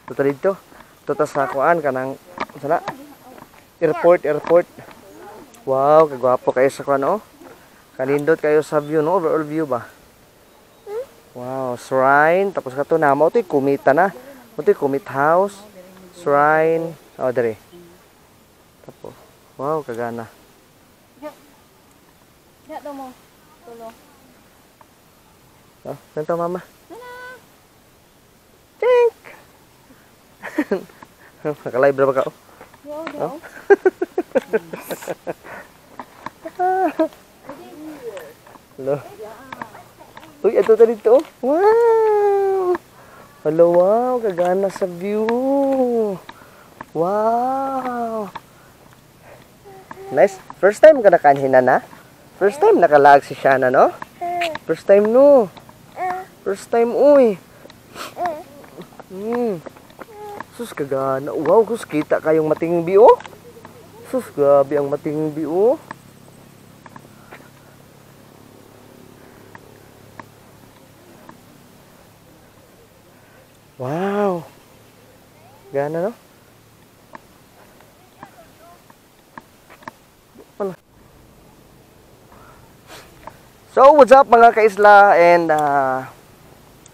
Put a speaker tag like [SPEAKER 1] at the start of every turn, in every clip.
[SPEAKER 1] Tuto dito. Tuto sa kuan kanang sana airport. Wow, kagwapo kayo sa kuan oh. Kanindot kayo sa view no, overall view ba? Wow, shrine tapos kato na mo toy kumita na. Mo toy kumit house, shrine, oh dere. Tapos wow, kagana.
[SPEAKER 2] Ya to mo. Tulo.
[SPEAKER 1] Oh, nanto mama. Tink. Naka-live ba ka?
[SPEAKER 2] Yo,
[SPEAKER 1] Oh. Hello. Uy, ito ta dito. Wow. Hello, wow, kagana sa view. Wow. Nice. First time ka nakanhina na? First time nakalag si Shana, no? First time no. First time uy. Sus kagana. Wow, sus kita kayong mating view. Sus grabe ang mating view. Wow. Gana no? So, what's up mga kaisla and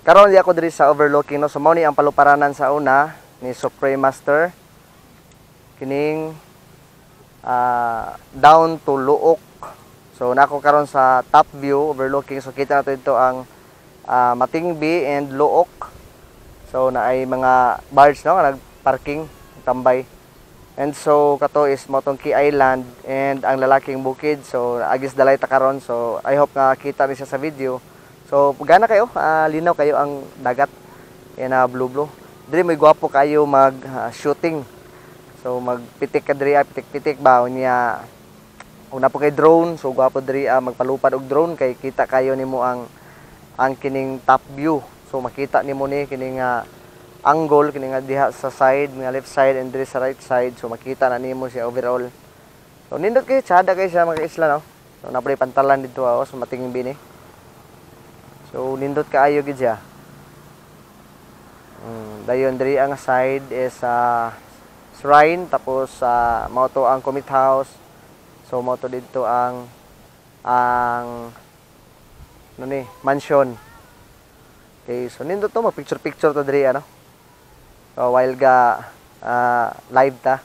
[SPEAKER 1] karon di ako diri sa overlooking no. So mao ni ang paluparanan sa una ni Supreme Master kining down to Luok. So nako karon sa top view overlooking so kita nato dito ang Matingbi and Luok. So na ay mga barge no nga nagparking tambay. And so kato is Motongki Island and ang lalaking bukid. So agis dalay ta karon. So I hope nga kita ni siya sa video. So gana kayo, linaw kayo ang dagat. Yan blue. Diri may gwapo kayo mag shooting. So magpitik ka diri, pitik-pitik ba unya. Una po kay drone. So gwapo diri magpalupad og drone kay kita kayo nimo ang kining top view. So makita nimo ni kining angle kini nga diha sa side, nga left side and diri sa right side. So makita na nimo siya overall. So nindot kay tsada kay siya mga isla no. So napay pantalan dito so matingin bini. So nindot kaayo gid siya. Dayon diri ang side is shrine tapos mao to ang commit house. So mao to dito ang ano ni mansion. Okay, so nindot to picture to diri ano. So while live ta.